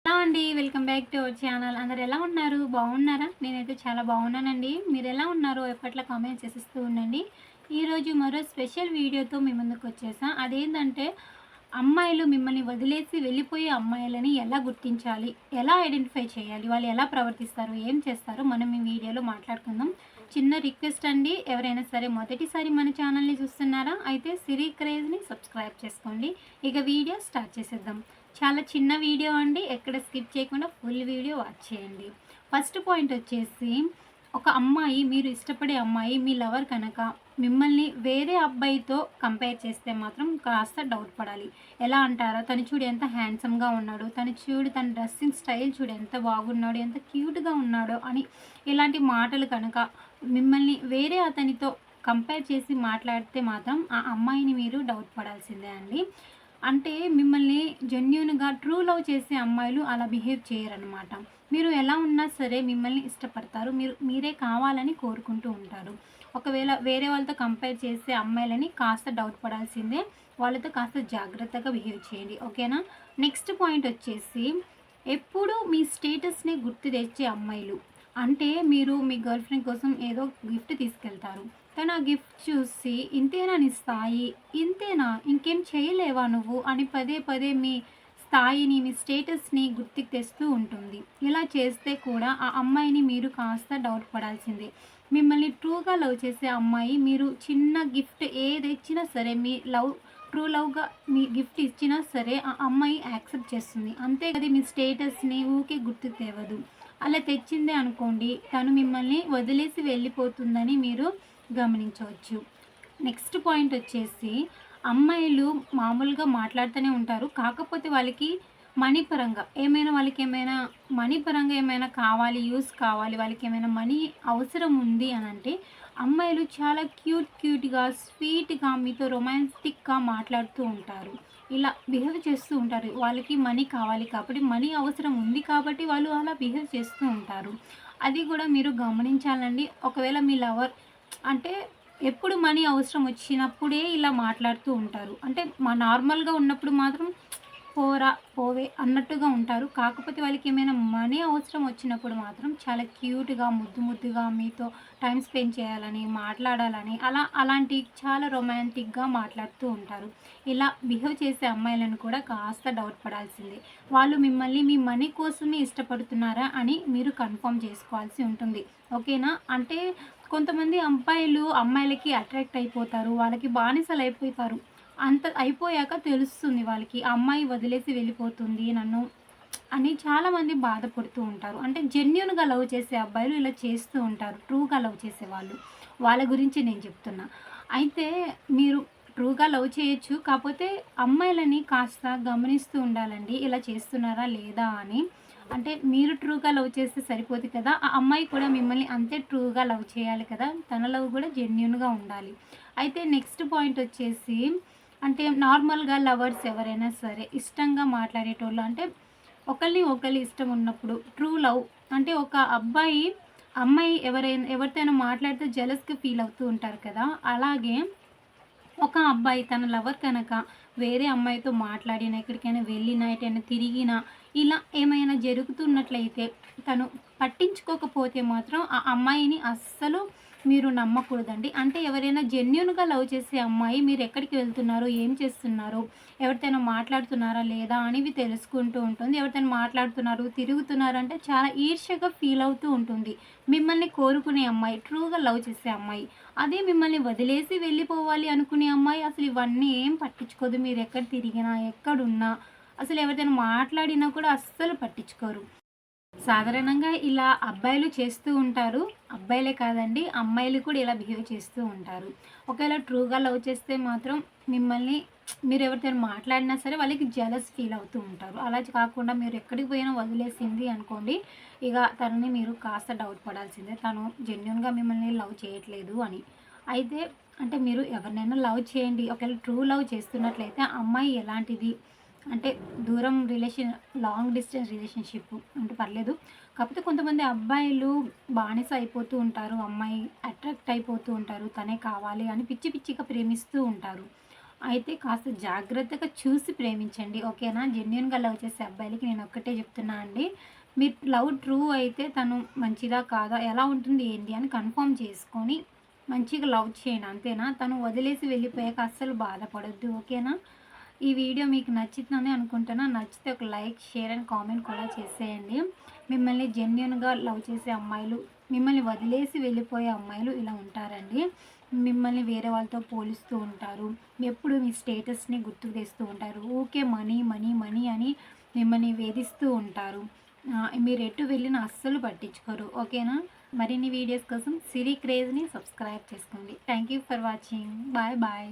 Hello అండి. Welcome back to our channel. అందరూ ఎలా ఉన్నారు? బాగున్నారా? నేనైతే చాలా బాగున్నానండి. మీరు ఎలా ఉన్నారో ఎప్పట్లా కామెంట్ చేసిస్తూ ఉండండి. ఈరోజు మరో స్పెషల్ వీడియోతో మీ ముందుకు వచ్చేసా. అదేంటంటే అమ్మాయిలు మిమ్మల్ని వదిలేసి వెళ్ళిపోయే అమ్మాయిలని ఎలా గుర్తించాలి? ఎలా ఐడెంటిఫై చేయాలి? వాళ్ళు ఎలా ప్రవర్తిస్తారు? ఏం చేస్తారో మనం ఈ వీడియోలో మాట్లాడుకుందాం. చిన్న రిక్వెస్ట్ అండి, ఎవరైనా సరే మొదటిసారి మన ఛానల్ని చూస్తున్నారా? అయితే సిరి క్రేజ్ని సబ్స్క్రైబ్ చేసుకోండి. ఇక వీడియో స్టార్ట్ చేసేద్దాం. చాలా చిన్న వీడియో అండి, ఎక్కడ స్కిప్ చేయకుండా ఫుల్ వీడియో వాచ్ చేయండి. ఫస్ట్ పాయింట్ వచ్చేసి, ఒక అమ్మాయి, మీరు ఇష్టపడే అమ్మాయి మీ లవర్ కనుక మిమ్మల్ని వేరే అబ్బాయితో కంపేర్ చేస్తే మాత్రం కాస్త డౌట్ పడాలి. ఎలా అంటారా, తను చూడు ఎంత హ్యాండ్సమ్గా ఉన్నాడు, తను చూడు తన డ్రెస్సింగ్ స్టైల్ చూడు ఎంత బాగున్నాడు, ఎంత క్యూట్గా ఉన్నాడో అని ఇలాంటి మాటలు కనుక మిమ్మల్ని వేరే అతనితో కంపేర్ చేసి మాట్లాడితే మాత్రం ఆ అమ్మాయిని మీరు డౌట్ పడాల్సిందే అండి. అంటే మిమ్మల్ని జెన్యూన్‌గా ట్రూ లవ్ చేసే అమ్మాయిలు అలా బిహేవ్ చేయరనమాట. మీరు ఎలా ఉన్నా సరే మిమ్మల్ని ఇష్టపడతారు. మీరే కావాలని కోరుకుంటూ ఉంటారు. ఒకవేళ వేరే వాళ్ళతో కంపేర్ చేసే అమ్మాయిలని కాస్త డౌట్ పడాల్సిందే. వాళ్ళతో కాస్త జాగ్రత్తగా బిహేవ్ చేయండి. ఓకేనా? నెక్స్ట్ పాయింట్ వచ్చేసి, ఎప్పుడూ మీ స్టేటస్‌ని గుర్తు తెచ్చే అమ్మాయిలు. అంటే మీరు మీ గర్ల్ ఫ్రెండ్ కోసం ఏదో గిఫ్ట్ తీసుకెళ్తారు. కానీ ఆ గిఫ్ట్ చూసి ఇంతేనా నీ స్థాయి? ఇంతేనా? ఇంకేం చేయలేవా నువ్వు? అని పదే పదే మీ స్థాయిని, మీ స్టేటస్‌ని గుర్తుకు తెస్తూ ఉంటుంది. ఇలా చేస్తే కూడా ఆ అమ్మాయిని మీరు కాస్త డౌట్ పడాల్సిందే. మిమ్మల్ని ట్రూగా లవ్ చేసే అమ్మాయి మీరు చిన్న గిఫ్ట్ ఏదిచ్చినా సరే, మీ ట్రూ లవ్‌గా మీ గిఫ్ట్ ఇచ్చినా సరే ఆ అమ్మాయి యాక్సెప్ట్ చేస్తుంది. అంతే కదా, మీ స్టేటస్‌ని ఊకే గుర్తుకు తేవదు. అలా తెచ్చిందే అనుకోండి, తను మిమ్మల్ని వదిలేసి వెళ్ళిపోతుందని మీరు గమనించవచ్చు. నెక్స్ట్ పాయింట్ వచ్చేసి, అమ్మాయిలు మామూలుగా మాట్లాడుతూనే ఉంటారు. కాకపోతే వాళ్ళకేమైనా మనీ పరంగా ఏమైనా కావాలి, యూజ్ కావాలి, వాళ్ళకేమైనా మనీ అవసరం ఉంది అనంటే అమ్మాయిలు చాలా క్యూట్‌గా, స్వీట్‌గా మీతో రొమాంటిక్‌గా మాట్లాడుతూ ఉంటారు. ఇలా బిహేవ్ చేస్తూ ఉంటారు. వాళ్ళకి మనీ కావాలి కాబట్టి, మనీ అవసరం ఉంది కాబట్టి వాళ్ళు అలా బిహేవ్ చేస్తూ ఉంటారు. అది కూడా మీరు గమనించాలండి. ఒకవేళ మీ లవర్ అంటే ఎప్పుడు మనీ అవసరం వచ్చినప్పుడే ఇలా మాట్లాడుతూ ఉంటారు. అంటే నార్మల్‌గా ఉన్నప్పుడు మాత్రం పోరా, పోవే అన్నట్టుగా ఉంటారు. కాకపోతే వాళ్ళకేమైనా మనీ అవసరం వచ్చినప్పుడు మాత్రం చాలా క్యూట్‌గా, ముద్దుగా మీతో టైమ్ స్పెండ్ చేయాలని, మాట్లాడాలని అలాంటి చాలా రొమాంటిక్‌గా మాట్లాడుతూ ఉంటారు. ఇలా బిహేవ్ చేసే అమ్మాయిలను కూడా కాస్త డౌట్ పడాల్సిందే. వాళ్ళు మిమ్మల్ని మీ మనీ కోసమే ఇష్టపడుతున్నారా అని మీరు కన్ఫర్మ్ చేసుకోవాల్సి ఉంటుంది. ఓకేనా? అంటే కొంతమంది అబ్బాయిలు అమ్మాయిలకి అట్రాక్ట్ అయిపోతారు. వాళ్ళకి బానిసలయిపోతారు. అంత అయిపోయాక తెలుస్తుంది వాళ్ళకి, ఆ అమ్మాయి వదిలేసి వెళ్ళిపోతుంది నన్ను అని చాలామంది బాధపడుతూ ఉంటారు. అంటే జెన్యూన్‌గా లవ్ చేసే అబ్బాయిలు ఇలా చేస్తూ ఉంటారు. ట్రూగా లవ్ చేసేవాళ్ళు. వాళ్ళ గురించి నేను చెప్తున్నా. అయితే మీరు ట్రూగా లవ్ చేయొచ్చు. కాపోతే అమ్మాయిలని కాస్త గమనిస్తూ ఉండాలండి. ఇలా చేస్తున్నారా లేదా అని. అంటే మీరు ట్రూగా లవ్ చేస్తే సరిపోదు కదా, ఆ అమ్మాయి కూడా మిమ్మల్ని అంతే ట్రూగా లవ్ చేయాలి కదా! తన లవ్ కూడా జెన్యూన్‌గా ఉండాలి. అయితే నెక్స్ట్ పాయింట్ వచ్చేసి, అంటే నార్మల్‌గా లవర్స్ ఎవరైనా సరే ఇష్టంగా మాట్లాడేటోళ్ళు, అంటే ఒకళ్ళు ఇష్టం ఉన్నప్పుడు ట్రూ లవ్, అంటే ఒక అమ్మాయి ఎవరితోనైనా మాట్లాడితే జెలస్‌గా ఫీల్ అవుతూ ఉంటారు కదా! అలాగే ఒక అబ్బాయి తన లవర్ కనుక వేరే అమ్మాయితో మాట్లాడినా, ఎక్కడికైనా వెళ్ళినా, ఎటైనా తిరిగినా, ఇలా ఏమైనా జరుగుతున్నట్లయితే తను పట్టించుకోకపోతే మాత్రం ఆ అమ్మాయిని అస్సలు మీరు నమ్మకూడదండి. అంటే ఎవరైనా జెన్యూన్‌గా లవ్ చేసే అమ్మాయి మీరు ఎక్కడికి వెళ్తున్నారు, ఏం చేస్తున్నారు, ఎవరితోనైనా మాట్లాడుతున్నారా లేదా అనేవి తెలుసుకుంటూ ఉంటుంది. ఎవరితోనైనా మాట్లాడుతున్నారు, తిరుగుతున్నారు అంటే చాలా ఈర్ష్యగా ఫీల్ అవుతూ ఉంటుంది. మిమ్మల్ని కోరుకునే అమ్మాయి, ట్రూగా లవ్ చేసే అమ్మాయి. అదే మిమ్మల్ని వదిలేసి వెళ్ళిపోవాలి అనుకునే అమ్మాయి అసలు ఇవన్నీ ఏం పట్టించుకోదు. మీరెక్కడ తిరిగినా, ఎక్కడున్నా, అసలు ఎవరితోనా మాట్లాడినా కూడా అస్సలు పట్టించుకోరు. సాధారణంగా ఇలా అబ్బాయిలు చేస్తూ ఉంటారు. అబ్బాయిలే కాదండి, అమ్మాయిలు కూడా ఇలా బిహేవ్ చేస్తూ ఉంటారు. ఒకవేళ ట్రూగా లవ్ చేస్తే మాత్రం మిమ్మల్ని మీరు ఎవరితోని మాట్లాడినా సరే వాళ్ళకి జెలస్ ఫీల్ అవుతూ ఉంటారు. అలా కాకుండా మీరు ఎక్కడికి పోయినా వదిలేసింది అనుకోండి, ఇక తనని మీరు కాస్త డౌట్ పడాల్సిందే. తను జెన్యూన్‌గా మిమ్మల్ని లవ్ చేయట్లేదు అని. అయితే అంటే మీరు ఎవరినైనా లవ్ చేయండి. ఒకవేళ ట్రూ లవ్ చేస్తున్నట్లయితే ఆ అమ్మాయి ఎలాంటిది అంటే, దూరం లాంగ్ డిస్టెన్స్ రిలేషన్‌షిప్ అంటే పర్లేదు. కాకపోతే కొంతమంది అబ్బాయిలు బానిస అయిపోతూ ఉంటారు. అమ్మాయి అట్రాక్ట్ అయిపోతూ ఉంటారు. తనే కావాలి అని పిచ్చిగా ప్రేమిస్తూ ఉంటారు. అయితే కాస్త జాగ్రత్తగా చూసి ప్రేమించండి. ఓకేనా? జెన్యూన్‌గా లవ్ చేసే అబ్బాయిలకి నేను ఒక్కటే చెప్తున్నా అండి. మీరు లవ్ ట్రూ అయితే తను మంచిదా? కాదా? ఎలా ఉంటుంది? ఏంటి? అని కన్ఫర్మ్ చేసుకొని మంచిగా లవ్ చేయండి. అంతేనా? తను వదిలేసి వెళ్ళిపోయాక అస్సలు బాధపడొద్దు. ఓకేనా? ఈ వీడియో మీకు నచ్చిందని అనుకుంటున్నా. నచ్చితే ఒక లైక్, షేర్ అండ్ కామెంట్ కూడా చేసేయండి. మిమ్మల్ని జెన్యూన్‌గా లవ్ చేసే అమ్మాయిలు, మిమ్మల్ని వదిలేసి వెళ్ళిపోయే అమ్మాయిలు ఇలా ఉంటారండి. మిమ్మల్ని వేరే వాళ్ళతో పోలుస్తూ ఉంటారు. ఎప్పుడు మీ స్టేటస్‌ని గుర్తుకు తెస్తూ ఉంటారు. ఊకే మనీ, మనీ, మనీ అని మిమ్మల్ని వేధిస్తూ ఉంటారు. మీరు ఎటు వెళ్ళినా అస్సలు పట్టించుకోరు. ఓకేనా? మరిన్ని వీడియోస్ కోసం సిరి క్రేజ్‌ని సబ్స్క్రైబ్ చేసుకోండి. Thank you for watching. Bye bye.